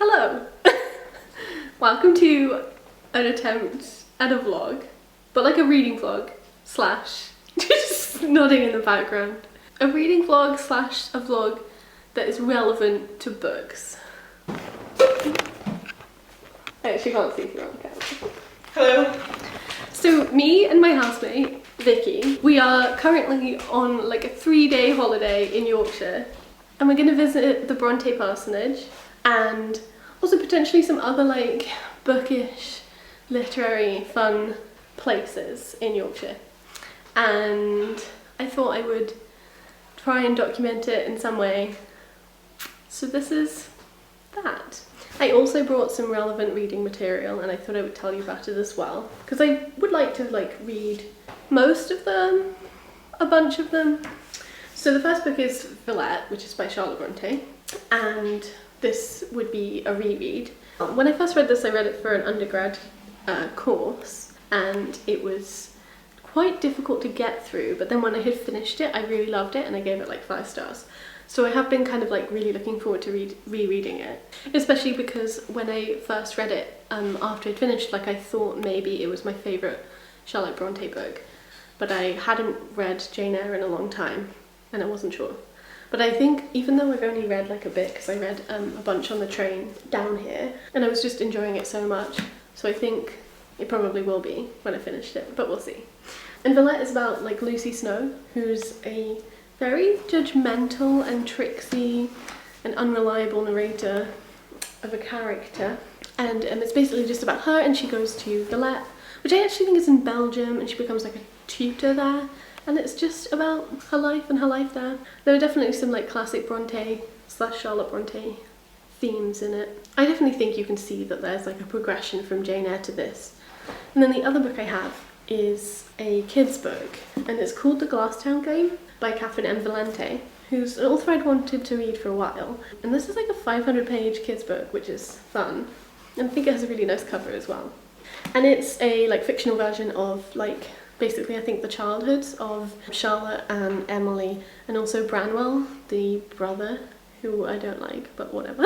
Hello! Welcome to an attempt at a vlog, but like a reading vlog slash just nodding in the background. A reading vlog slash a vlog that is relevant to books. I actually can't see through on camera. Hello. So me and my housemate, Vicky, we are currently on like a 3-day holiday in Yorkshire, and we're going to visit the Bronte parsonage and also potentially some other like bookish, literary, fun places in Yorkshire. And I thought I would try and document it in some way. So this is that. I also brought some relevant reading material and I thought I would tell you about it as well, because I would like to like read most of them, a bunch of them. So the first book is Villette, which is by Charlotte Bronte, and this would be a reread. When I first read this, I read it for an undergrad course, and it was quite difficult to get through, but then when I had finished it, I really loved it and I gave it like 5 stars. So I have been kind of like really looking forward to rereading it, especially because when I first read it, after I'd finished, like I thought maybe it was my favourite Charlotte Bronte book, but I hadn't read Jane Eyre in a long time and I wasn't sure. But I think even though I've only read like a bit, because I read a bunch on the train down here and I was just enjoying it so much, so I think it probably will be when I finished it, but we'll see. And Villette is about like Lucy Snow, who's a very judgmental and tricksy and unreliable narrator of a character, and it's basically just about her, and she goes to Villette, which I actually think is in Belgium, and she becomes like a tutor there, and it's just about her life and her life there. There are definitely some like classic Bronte / Charlotte Bronte themes in it. I definitely think you can see that there's like a progression from Jane Eyre to this. And then the other book I have is a kids book, and it's called The Glasstown Game by Catherine M. Valente, who's an author I'd wanted to read for a while. And this is like a 500-page kids book, which is fun. And I think it has a really nice cover as well. And it's a like fictional version of like basically I think the childhoods of Charlotte and Emily, and also Branwell, the brother, who I don't like, but whatever.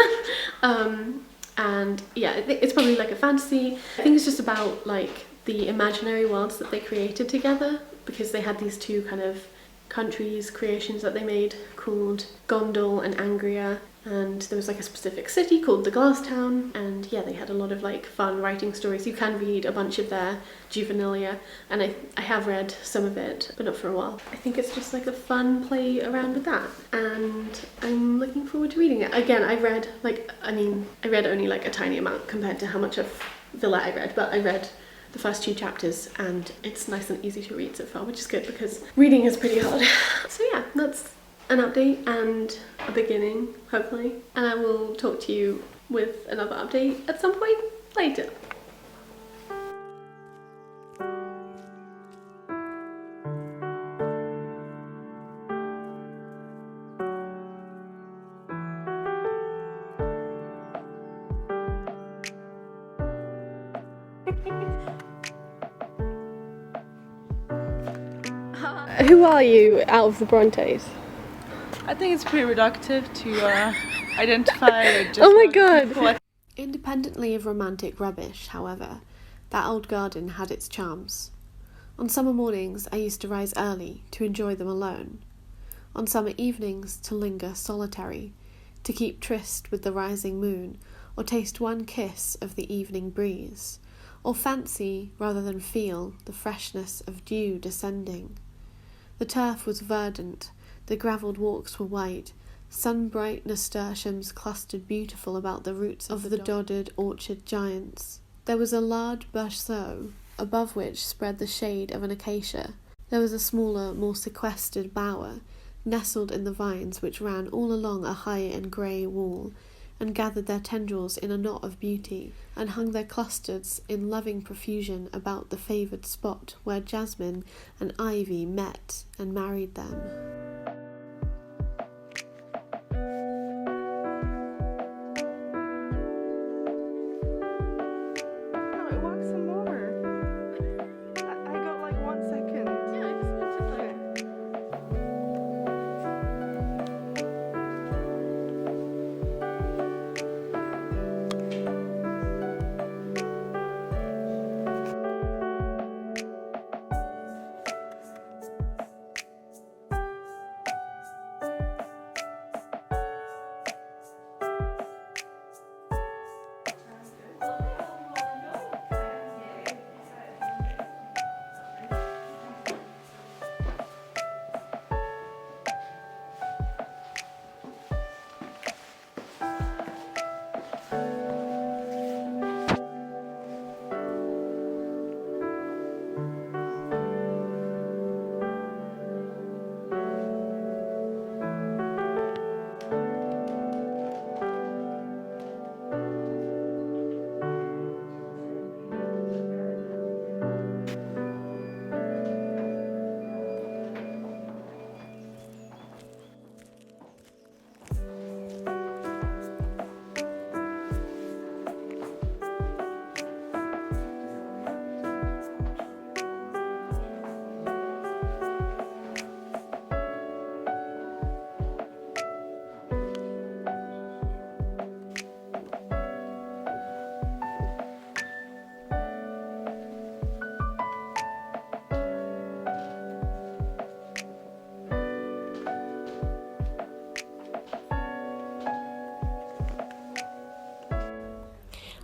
And yeah, it's probably like a fantasy. I think it's just about like the imaginary worlds that they created together, because they had these two kind of countries creations that they made called Gondal and Angria, and there was like a specific city called the Glasstown, and yeah, they had a lot of like fun writing stories. You can read a bunch of their juvenilia, and I have read some of it, but not for a while. I think it's just like a fun play around with that, and I'm looking forward to reading it. Again, I read only like a tiny amount compared to how much of Villette I read, but I read the first 2 chapters and it's nice and easy to read so far, which is good because reading is pretty hard. So yeah, that's an update and a beginning, hopefully, and I will talk to you with another update at some point later. Who are you out of the Brontes? I think it's pretty reductive to identify with just oh my god! people. Independently of romantic rubbish, however, that old garden had its charms. On summer mornings I used to rise early to enjoy them alone. On summer evenings to linger solitary, to keep tryst with the rising moon, or taste one kiss of the evening breeze, or fancy rather than feel the freshness of dew descending. The turf was verdant, the gravelled walks were white, sun-bright nasturtiums clustered beautiful about the roots of the doddered orchard giants. There was a large berceau, above which spread the shade of an acacia. There was a smaller, more sequestered bower, nestled in the vines which ran all along a high and grey wall, and gathered their tendrils in a knot of beauty, and hung their clusters in loving profusion about the favoured spot where jasmine and ivy met and married them.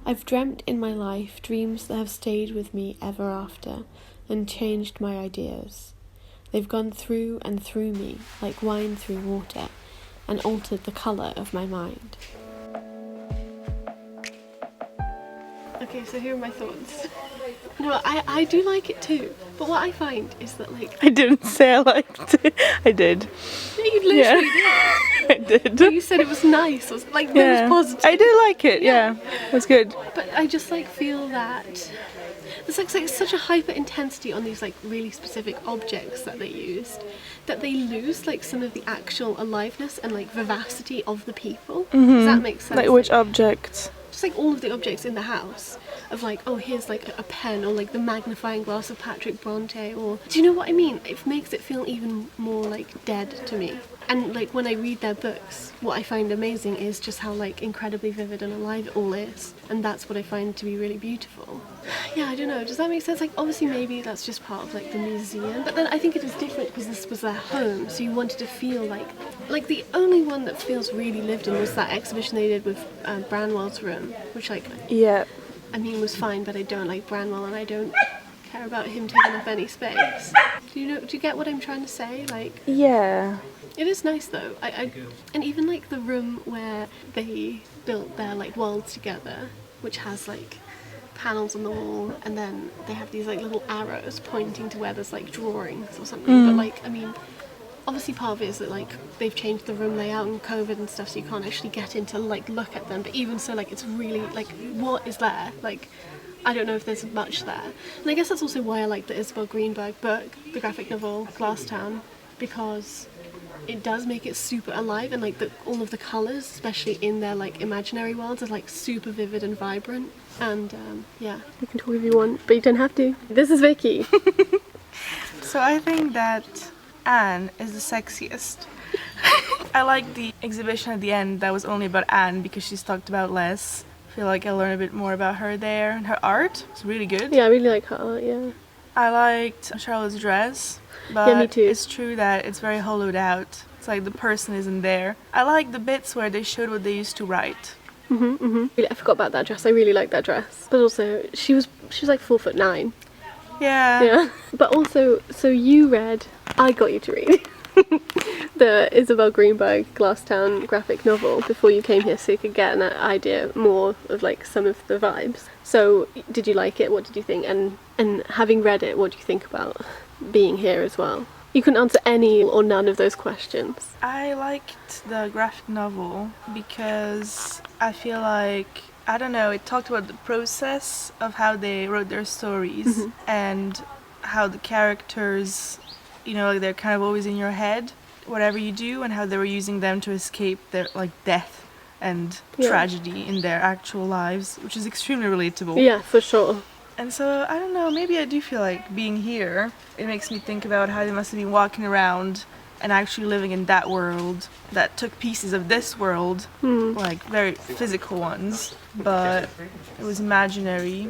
I've dreamt in my life dreams that have stayed with me ever after and changed my ideas. They've gone through and through me like wine through water and altered the colour of my mind. Okay, so here are my thoughts. No, I do like it too, but what I find is that like... I didn't say I liked it. I did. Yeah, you literally did. I did. But you said it was nice, or like it was positive. I did like it, yeah. It was good. But I just like feel that there's like such a hyper intensity on these like really specific objects that they used that they lose like some of the actual aliveness and like vivacity of the people. Does that make sense? Like which objects? Just like all of the objects in the house of like, oh, here's like a pen, or like the magnifying glass of Patrick Bronte, or do you know what I mean? It makes it feel even more like dead to me. And like when I read their books, what I find amazing is just how like incredibly vivid and alive it all is, and that's what I find to be really beautiful. Yeah, I don't know, does that make sense? Like obviously maybe that's just part of like the museum, but then I think it is different because this was their home, so you wanted to feel like the only one that feels really lived in was that exhibition they did with Branwell's room, which like I mean was fine, but I don't like Branwell and I don't care about him taking up any space. Do you get what I'm trying to say? Like, yeah. It is nice though. And even like the room where they built their like worlds together, which has like panels on the wall, and then they have these like little arrows pointing to where there's like drawings or something. But like, I mean, obviously part of it is that like they've changed the room layout and COVID and stuff, so you can't actually get in to like look at them. But even so, like it's really like what is there? Like I don't know if there's much there. And I guess that's also why I like the Isabel Greenberg book, the graphic novel Glasstown, because it does make it super alive, and like all of the colours, especially in their like imaginary worlds, are like super vivid and vibrant. And yeah, you can talk if you want, but you don't have to. This is Vicky. So I think that Anne is the sexiest. I like the exhibition at the end that was only about Anne because she's talked about less. I feel like I learned a bit more about her there, and her art was really good. Yeah, I really like her art, yeah. I liked Charlotte's dress, but yeah, me too. It's true that it's very hollowed out. It's like the person isn't there. I like the bits where they showed what they used to write. I forgot about that dress. I really like that dress. But also, she was like 4'9". Yeah. Yeah. But also, so you read, I got you to read the Isabel Greenberg Glasstown graphic novel before you came here, so you could get an idea more of like some of the vibes. So did you like it? What did you think? And having read it, what do you think about being here as well? You can answer any or none of those questions. I liked the graphic novel because I feel like, I don't know, it talked about the process of how they wrote their stories and how the characters, you know, they're kind of always in your head, whatever you do, and how they were using them to escape their like death and tragedy in their actual lives, which is extremely relatable. Yeah, for sure. And so, I don't know, maybe I do feel like being here, it makes me think about how they must have been walking around and actually living in that world that took pieces of this world, like very physical ones, but it was imaginary,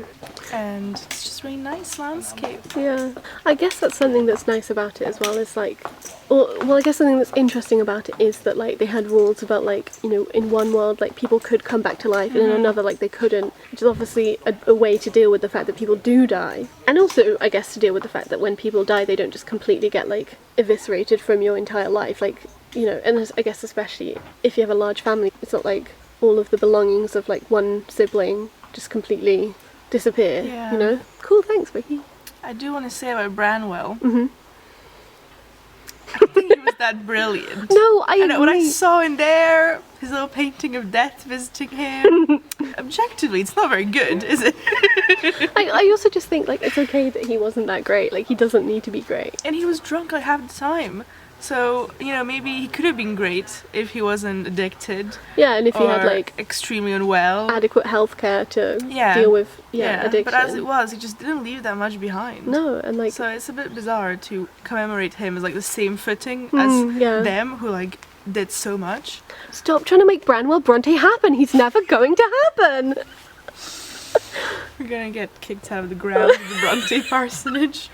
and it's just really nice landscape. Yeah, I guess that's something that's nice about it as well, is like, well, I guess something that's interesting about it is that like they had rules about like, you know, in one world like people could come back to life, and in another like they couldn't, which is obviously a way to deal with the fact that people do die, and also I guess to deal with the fact that when people die they don't just completely get like eviscerated from your entire life, like, you know, and I guess especially if you have a large family, it's not like all of the belongings of like one sibling just completely disappear, you know? Cool, thanks Vicky. I do want to say about Branwell, I don't think he was that brilliant. No, I agree. What I saw in there, his little painting of death visiting him, objectively it's not very good, is it? I also just think like it's okay that he wasn't that great, like he doesn't need to be great. And he was drunk like half the time. So, you know, maybe he could have been great if he wasn't addicted. Yeah, and if he had like extremely unwell, adequate healthcare to deal with addiction. But as it was, he just didn't leave that much behind. No, and like so it's a bit bizarre to commemorate him as like the same footing as them who like did so much. Stop trying to make Branwell Bronte happen. He's never going to happen. We're gonna get kicked out of the grounds of the Bronte parsonage.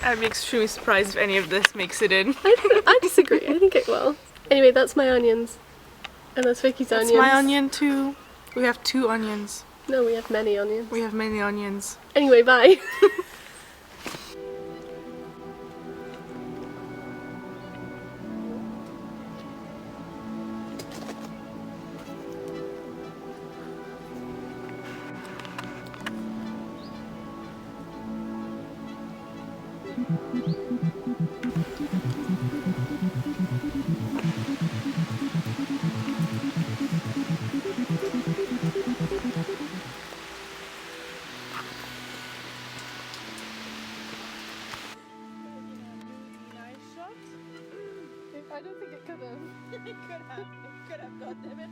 I'd be extremely surprised if any of this makes it in. I disagree. I think it will. Anyway, that's my onions. And that's Vicky's onions. That's my onion too. We have 2 onions. No, we have many onions. We have many onions. Anyway, bye. I don't think it could have. It could have, God damn it.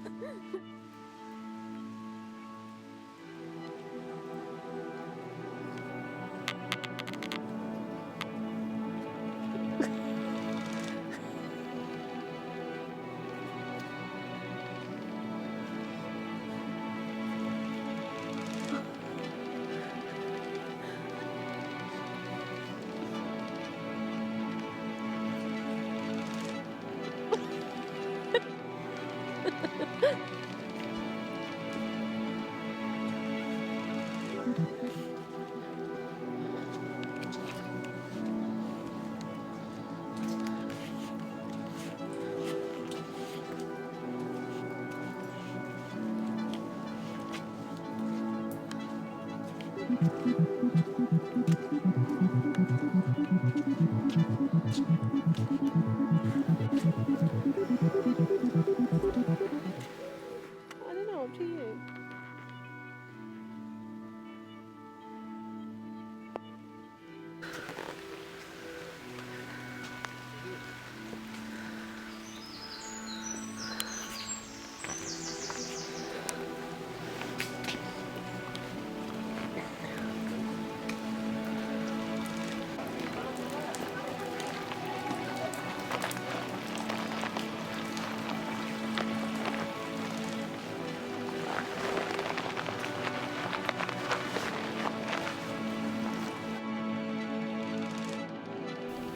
I don't know, up to you.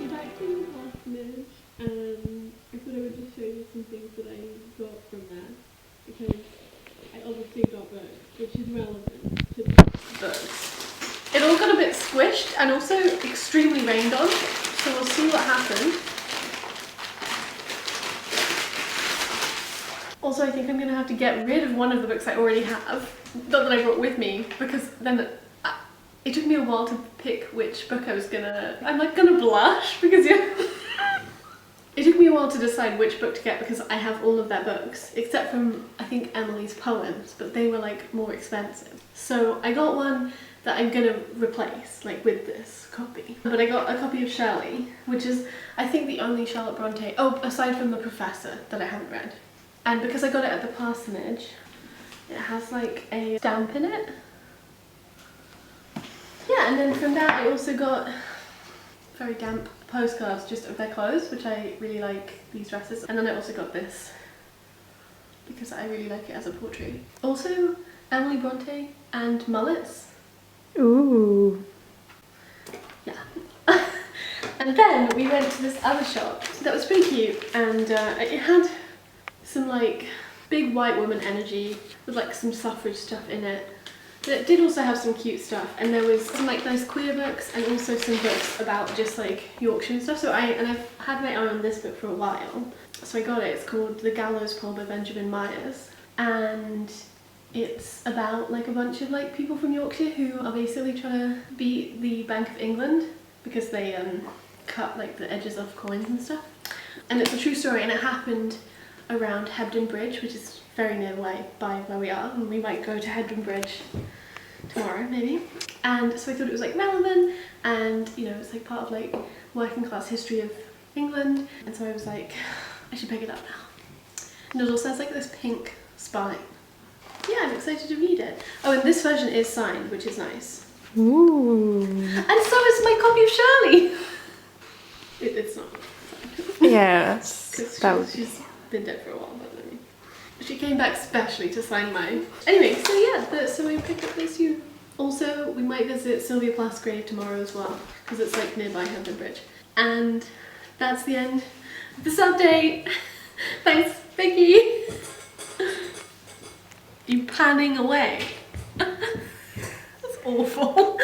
Back to the parsonage, I thought I would just show you some things that I got from there, because I obviously got books, which is relevant to the books. It all got a bit squished and also extremely rained on, so we'll see what happened. Also, I think I'm going to have to get rid of one of the books I already have, not that I brought with me, because then it took me a while to pick which book I was gonna... I'm like gonna blush because It took me a while to decide which book to get because I have all of their books, except from, I think, Emily's poems, but they were like more expensive. So I got one that I'm gonna replace, like with this copy. But I got a copy of Shelley, which is, I think, the only Charlotte Bronte, aside from The Professor, that I haven't read. And because I got it at the parsonage, it has like a stamp in it. Yeah, and then from that I also got very damp postcards just of their clothes, which I really like, these dresses. And then I also got this because I really like it as a portrait. Also Emily Bronte and mullets. Ooh. Yeah. And then we went to this other shop that was pretty cute, and it had some like big white woman energy with like some suffrage stuff in it. But it did also have some cute stuff, and there was some like nice queer books and also some books about just like Yorkshire and stuff. So I've had my eye on this book for a while, so I got it. It's called The Gallows Pole by Benjamin Myers, and it's about like a bunch of like people from Yorkshire who are basically trying to beat the Bank of England because they cut like the edges off coins and stuff. And it's a true story, and it happened around Hebden Bridge, which is very nearby by where we are, and we might go to Hebden Bridge tomorrow maybe. And so I thought it was like relevant, and you know, it's like part of like working class history of England, and so I was like, I should pick it up now. And it also has like this pink spine. Yeah, I'm excited to read it. Oh, and this version is signed, which is nice. Ooh. And so is my copy of Shirley. It's not. Yeah, She's been dead for a while, but I mean, she came back specially to sign mine. Anyway, so yeah, so we picked up this. Also, we might visit Sylvia Plath's grave tomorrow as well, because it's like nearby Hebden Bridge. And that's the end of this update. Thanks, Vicky. You panning away. That's awful.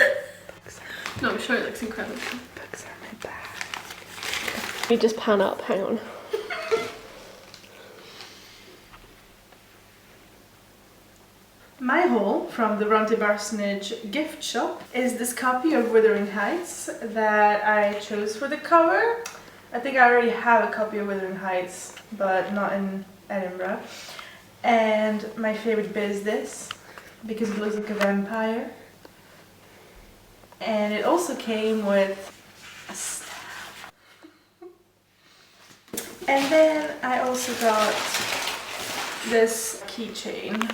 No, I'm sure it looks incredible. Books are my bag. You just pan up, hang on. My haul from the Bronte Parsonage gift shop is this copy of Wuthering Heights that I chose for the cover. I think I already have a copy of Wuthering Heights, but not in Edinburgh. And my favorite bit is this, because it looks like a vampire. And it also came with a staff. And then I also got this keychain.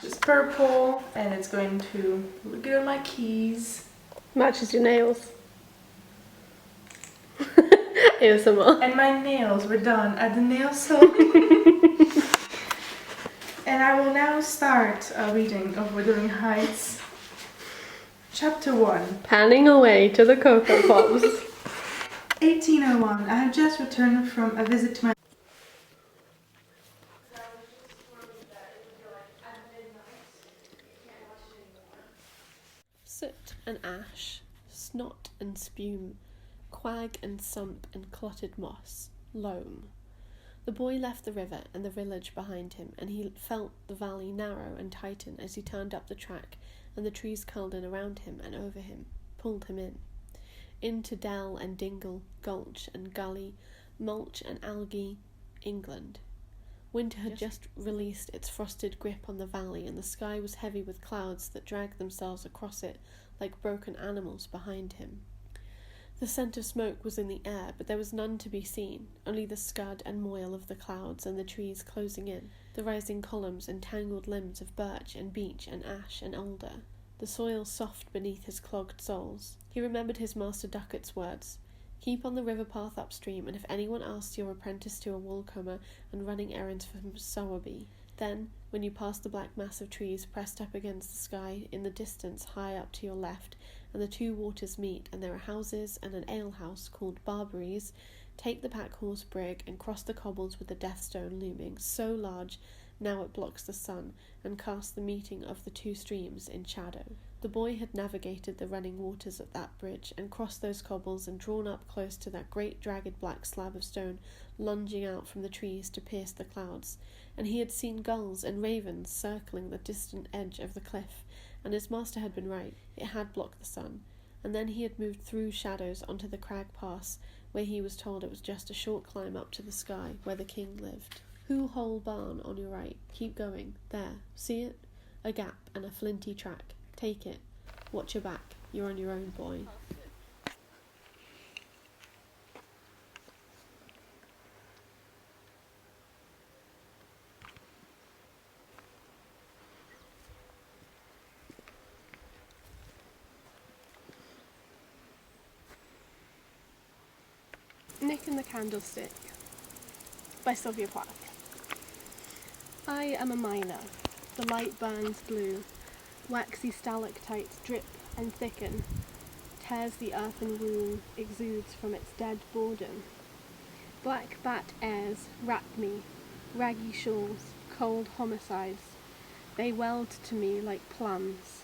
It's purple and it's going to look good on my keys. Matches your nails. ASMR. And my nails were done at the nail salon. And I will now start a reading of Wuthering Heights. Chapter 1. Panning away to the Cocoa Pops. 1801. I have just returned from a visit to my Soot and ash, snot and spume, quag and sump and clotted moss, loam. The boy left the river and the village behind him, and he felt the valley narrow and tighten as he turned up the track, and the trees curled in around him and over him, pulled him in. Into dell and dingle, gulch and gully, mulch and algae, England. Winter had just released its frosted grip on the valley, and the sky was heavy with clouds that dragged themselves across it like broken animals behind him. The scent of smoke was in the air, but there was none to be seen, only the scud and moil of the clouds and the trees closing in, the rising columns and tangled limbs of birch and beech and ash and alder, the soil soft beneath his clogged soles. He remembered his master Duckett's words. Keep on the river path upstream, and if anyone asks your apprentice to a woolcomber and running errands from Sowerby, then, when you pass the black mass of trees pressed up against the sky in the distance high up to your left, and the two waters meet, and there are houses and an alehouse called Barbary's, take the pack-horse brig and cross the cobbles with the Death Stone looming, so large now it blocks the sun, and casts the meeting of the two streams in shadow. The boy had navigated the running waters at that bridge, and crossed those cobbles, and drawn up close to that great dragged black slab of stone lunging out from the trees to pierce the clouds, and he had seen gulls and ravens circling the distant edge of the cliff, and his master had been right, it had blocked the sun. And then he had moved through shadows onto the crag pass, where he was told it was just a short climb up to the sky, where the king lived. Who Hole Barn on your right, keep going, there, see it? A gap and a flinty track. Take it. Watch your back. You're on your own, boy. Nick and the Candlestick by Sylvia Plath. I am a miner. The light burns blue. Waxy stalactites drip and thicken, tears the earthen womb, exudes from its dead boredom. Black bat airs wrap me, raggy shawls, cold homicides. They weld to me like plums.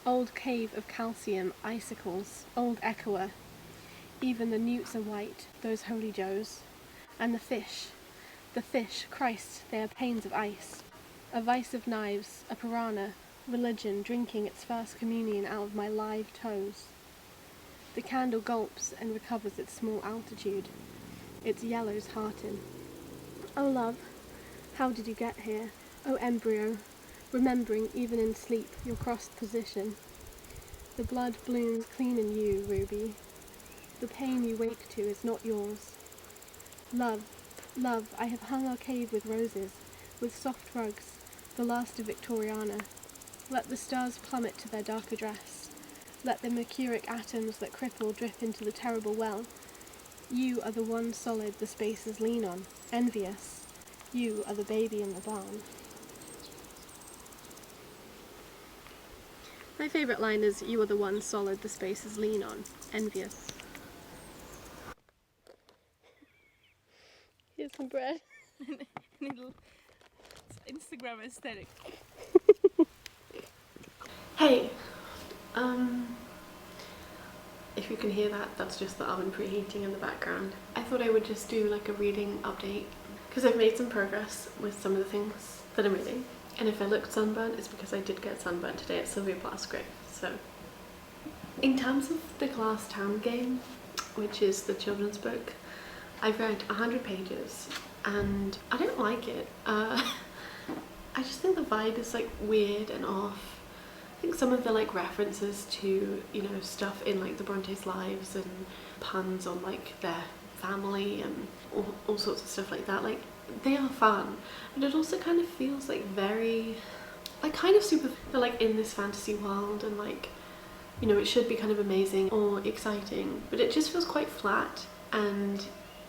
Old cave of calcium icicles, old echoer. Even the newts are white, those holy joes. And the fish, Christ, they are panes of ice. A vice of knives, a piranha, religion drinking its first communion out of my live toes. The candle gulps and recovers its small altitude. Its yellows hearten. Oh love, how did you get here? Oh embryo, remembering even in sleep your crossed position. The blood blooms clean in you, Ruby. The pain you wake to is not yours. Love, love, I have hung our cave with roses, with soft rugs, the last of Victoriana. Let the stars plummet to their dark address. Let the mercuric atoms that cripple drip into the terrible well. You are the one solid the spaces lean on, envious. You are the baby in the barn. My favourite line is, you are the one solid the spaces lean on, envious. Here's some bread. Little Instagram aesthetic. Hey, if you can hear that, that's just the oven preheating in the background. I thought I would just do like a reading update because I've made some progress with some of the things that I'm reading. And if I looked sunburnt, it's because I did get sunburnt today at Sylvia. So, in terms of the Glass Town game, which is the children's book, I've read 100 pages and I don't like it. I just think the vibe is like weird and off. I think some of the like references to, you know, stuff in like the Bronte's lives and puns on like their family and all sorts of stuff like that, like they are fun, but it also kind of feels like very like kind of super, they're like in this fantasy world and like, you know, it should be kind of amazing or exciting, but it just feels quite flat and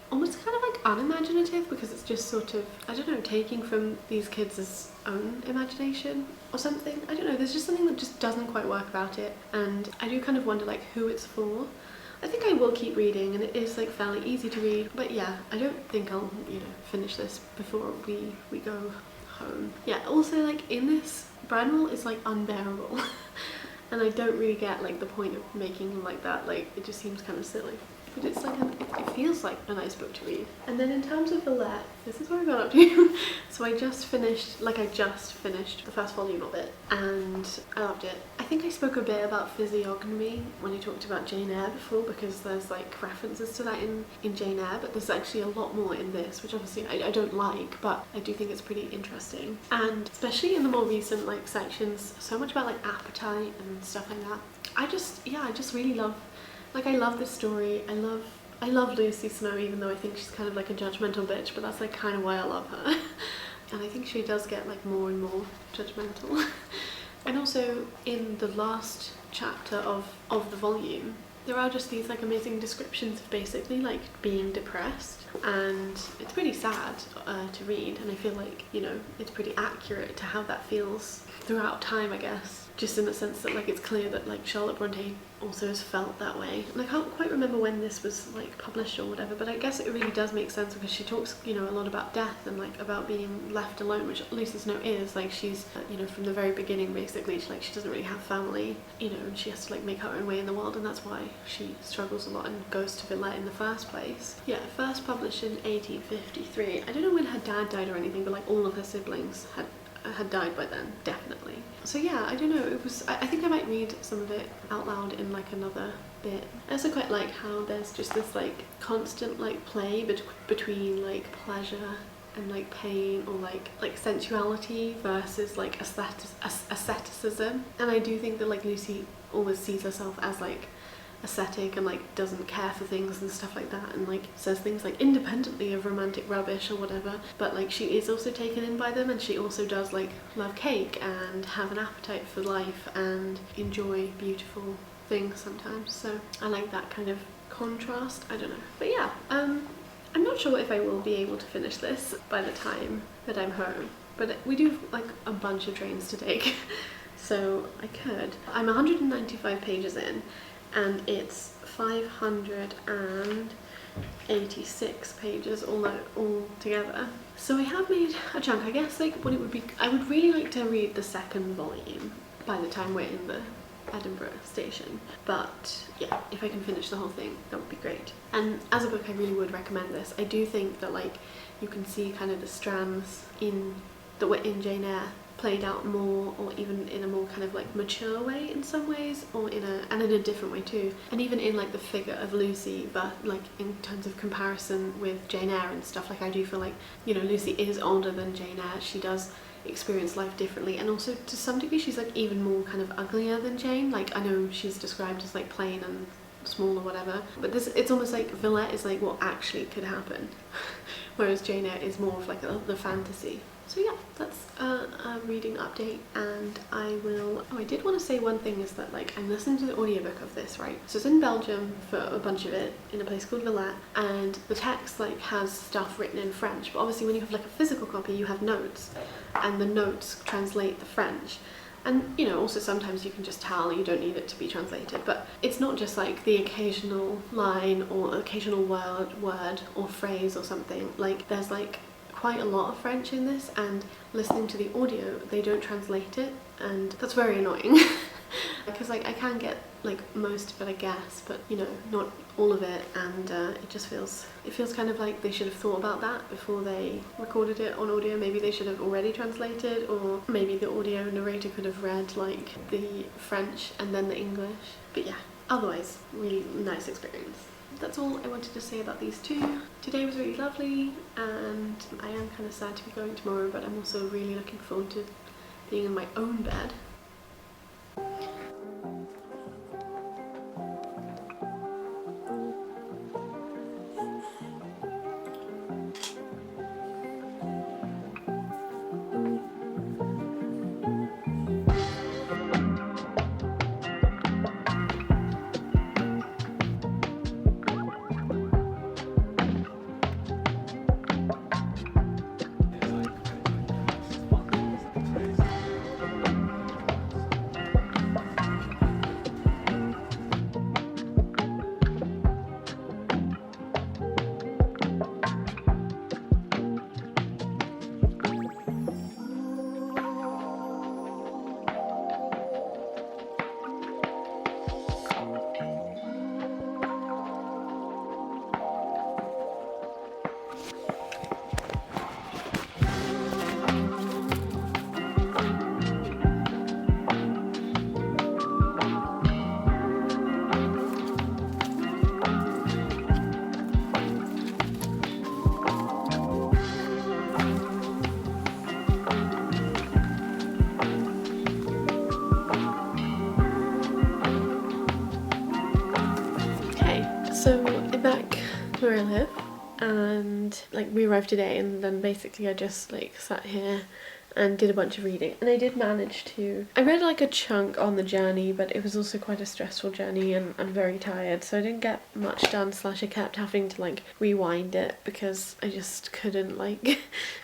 almost kind of like unimaginative because it's just sort of, I don't know, taking from these kids' own imagination or something. I don't know, there's just something that just doesn't quite work about it, and I do kind of wonder like who it's for. I think I will keep reading and it is like fairly easy to read, but yeah, I don't think I'll, you know, finish this before we go home. Yeah, also like in this, Branwell is like unbearable and I don't really get like the point of making him like that, like it just seems kind of silly. But it's like it feels like a nice book to read. And then in terms of Villette, this is where I got up to. So I just finished the first volume of it and I loved it. I think I spoke a bit about physiognomy when I talked about Jane Eyre before, because there's like references to that in Jane Eyre, but there's actually a lot more in this, which obviously I don't like, but I do think it's pretty interesting. And especially in the more recent like sections, so much about like appetite and stuff like that. I just really love, like I love this story. I love Lucy Snow, even though I think she's kind of like a judgmental bitch, but that's like kind of why I love her. And I think she does get like more and more judgmental. And also in the last chapter of the volume, there are just these like amazing descriptions of basically like being depressed, and it's pretty sad to read, and I feel like, you know, it's pretty accurate to how that feels throughout time, I guess. Just in the sense that like it's clear that like Charlotte Bronte also has felt that way. And I can't quite remember when this was like published or whatever, but I guess it really does make sense because she talks, you know, a lot about death and like about being left alone, which Lucy Snow is. Like she's, you know, from the very beginning basically, she doesn't really have family, you know, and she has to like make her own way in the world, and that's why she struggles a lot and goes to Villette in the first place. Yeah, first published in 1853. I don't know when her dad died or anything, but like all of her siblings had died by then, definitely. So yeah, I don't know, it was, I think I might read some of it out loud in like another bit. I also quite like how there's just this like constant like play between like pleasure and like pain, or like sensuality versus like asceticism. And I do think that like Lucy always sees herself as like ascetic and like doesn't care for things and stuff like that, and like says things like independently of romantic rubbish or whatever, but like she is also taken in by them, and she also does like love cake and have an appetite for life and enjoy beautiful things sometimes. So I like that kind of contrast, I don't know. But yeah, I'm not sure if I will be able to finish this by the time that I'm home, but we do have like a bunch of trains to take. So I could. I'm 195 pages in, and it's 586 pages all together. So I have made a chunk. I guess like what it would be, I would really like to read the second volume by the time we're in the Edinburgh station. But yeah, if I can finish the whole thing, that would be great. And as a book, I really would recommend this. I do think that like you can see kind of the strands that were in Jane Eyre played out more, or even in a more kind of like mature way in some ways, or in a different way too. And even in like the figure of Lucy, but like in terms of comparison with Jane Eyre and stuff, like I do feel like, you know, Lucy is older than Jane Eyre. She does experience life differently, and also to some degree she's like even more kind of uglier than Jane. Like I know she's described as like plain and small or whatever, but it's almost like Villette is like what actually could happen, whereas Jane Eyre is more of like the fantasy. So yeah, that's a reading update, and I did want to say one thing is that like I'm listening to the audiobook of this, right? So it's in Belgium for a bunch of it, in a place called Villette, and the text like has stuff written in French, but obviously when you have like a physical copy you have notes, and the notes translate the French. And you know, also sometimes you can just tell you don't need it to be translated, but it's not just like the occasional line or occasional word or phrase or something. Like there's like quite a lot of French in this, and listening to the audio they don't translate it, and that's very annoying. because like I can get like most of it, I guess, but you know, not all of it, and it feels kind of like they should have thought about that before they recorded it on audio. Maybe they should have already translated, or maybe the audio narrator could have read like the French and then the English. But yeah, otherwise really nice experience. That's all I wanted to say about these two. Today was really lovely, and I am kind of sad to be going tomorrow, but I'm also really looking forward to being in my own bed. So I'm back where I live, and like we arrived today, and then basically I just like sat here and did a bunch of reading, and I did manage to, I read like a chunk on the journey, but it was also quite a stressful journey and I'm very tired, so I didn't get much done, / I kept having to like rewind it because I just couldn't like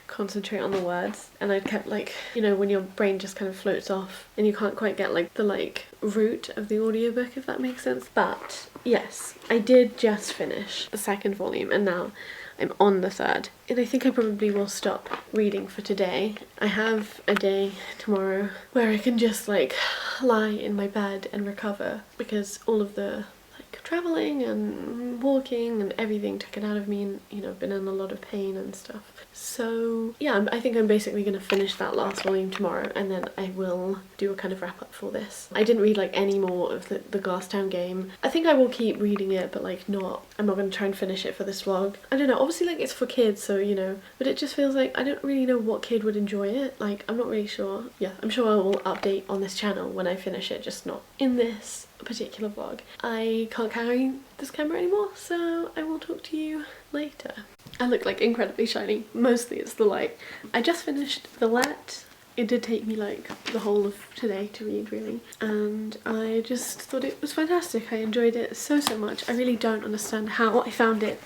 concentrate on the words, and I kept like, you know, when your brain just kind of floats off and you can't quite get like the like root of the audiobook, if that makes sense. But yes, I did just finish the second volume, and now I'm on the third, and I think I probably will stop reading for today. I have a day tomorrow where I can just like lie in my bed and recover, because all of the like traveling and walking and everything took it out of me, and you know, been in a lot of pain and stuff. So yeah, I think I'm basically going to finish that last volume tomorrow, and then I will do a kind of wrap up for this. I didn't read like any more of the Glasstown game. I think I will keep reading it, but like I'm not going to try and finish it for this vlog. I don't know, obviously like it's for kids, so you know, but it just feels like I don't really know what kid would enjoy it. Like I'm not really sure. Yeah, I'm sure I will update on this channel when I finish it, just not in this particular vlog. I can't carry this camera anymore, so I will talk to you later. I look like incredibly shiny. Mostly it's the light. I just finished Villette. It did take me like the whole of today to read, really, and I just thought it was fantastic. I enjoyed it so much. I really don't understand how I found it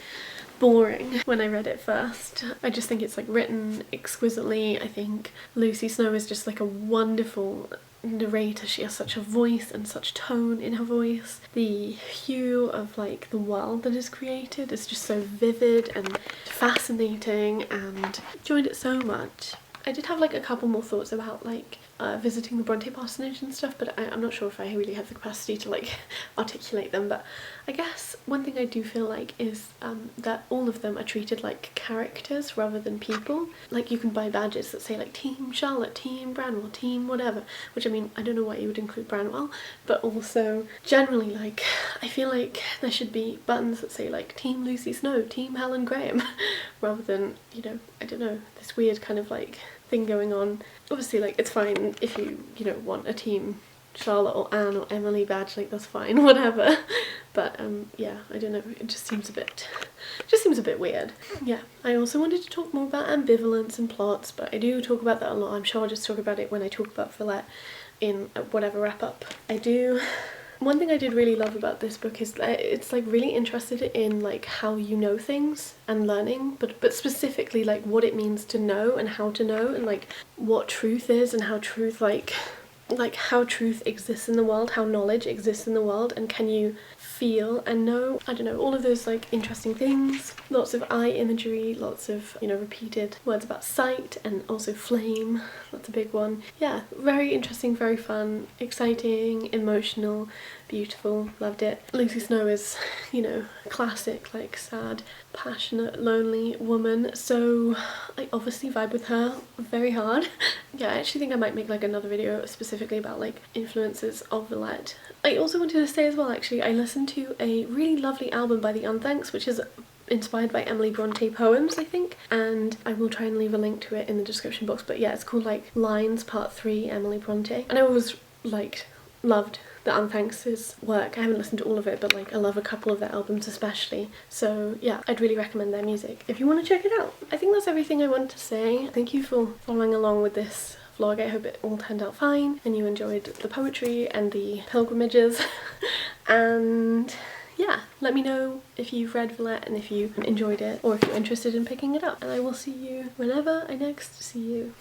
boring when I read it first. I just think it's like written exquisitely. I think Lucy Snow is just like a wonderful narrator. She has such a voice and such tone in her voice. The hue of like the world that is created is just so vivid and fascinating, and I enjoyed it so much. I did have like a couple more thoughts about like visiting the Bronte parsonage and stuff, but I'm not sure if I really have the capacity to like articulate them. But I guess one thing I do feel like is that all of them are treated like characters rather than people. Like you can buy badges that say like Team Charlotte, Team Branwell, Team whatever, which I mean, I don't know why you would include Branwell, but also generally like I feel like there should be buttons that say like Team Lucy Snow, Team Helen Graham, rather than, you know, I don't know, this weird kind of like thing going on. Obviously like it's fine if you know, want a Team Charlotte or Anne or Emily badge, like that's fine, whatever. But yeah, I don't know, it just seems a bit weird. Yeah, I also wanted to talk more about ambivalence and plots, but I do talk about that a lot. I'm sure I'll just talk about it when I talk about Villette in whatever wrap up I do. One thing I did really love about this book is that it's like really interested in like how you know things and learning, but specifically like what it means to know and how to know, and like what truth is and how truth like like how truth exists in the world, how knowledge exists in the world, and can you feel and know, I don't know, all of those like interesting things. Lots of eye imagery, lots of, you know, repeated words about sight, and also flame, that's a big one. Yeah, very interesting, very fun, exciting, emotional, beautiful, loved it. Lucy Snow is, you know, classic, like sad, passionate, lonely woman, so I obviously vibe with her very hard. Yeah, I actually think I might make like another video specifically about like influences of Villette. I also wanted to say as well, actually, I listened to a really lovely album by the Unthanks, which is inspired by Emily Bronte poems, I think, and I will try and leave a link to it in the description box. But yeah, it's called like Lines Part 3 Emily Bronte, and I always loved the Unthanks' work. I haven't listened to all of it, but like I love a couple of their albums especially, so yeah, I'd really recommend their music if you want to check it out. I think that's everything I wanted to say. Thank you for following along with this vlog. I hope it all turned out fine and you enjoyed the poetry and the pilgrimages. And yeah, let me know if you've read Villette and if you enjoyed it, or if you're interested in picking it up, and I will see you whenever I next see you.